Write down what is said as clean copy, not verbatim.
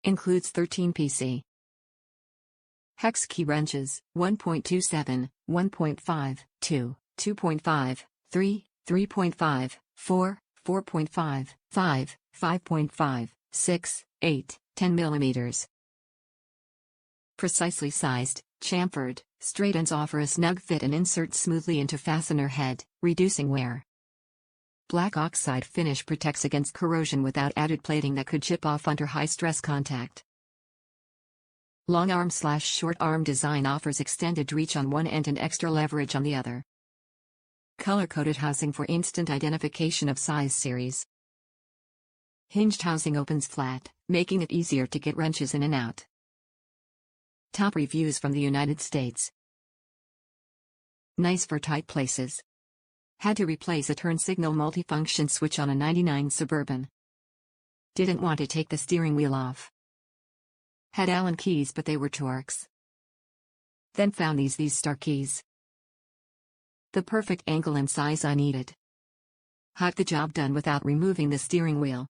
Includes 13 PC. Hex key wrenches, 1.27, 1.5, 2, 2.5, 3, 3.5, 4, 4.5, 5, 5.5, 6, 8, 10 mm. Precisely sized, chamfered, straight ends offer a snug fit and insert smoothly into fastener head, reducing wear. Black oxide finish protects against corrosion without added plating that could chip off under high-stress contact. Long arm/short arm design offers extended reach on one end and extra leverage on the other. Color-coded housing for instant identification of size series. Hinged housing opens flat, making it easier to get wrenches in and out. Top reviews from the United States. Nice for tight places. Had to replace a turn signal multifunction switch on a '99 Suburban. Didn't want to take the steering wheel off. Had Allen keys but they were Torx. Then found these star keys. The perfect angle and size I needed. Got the job done without removing the steering wheel.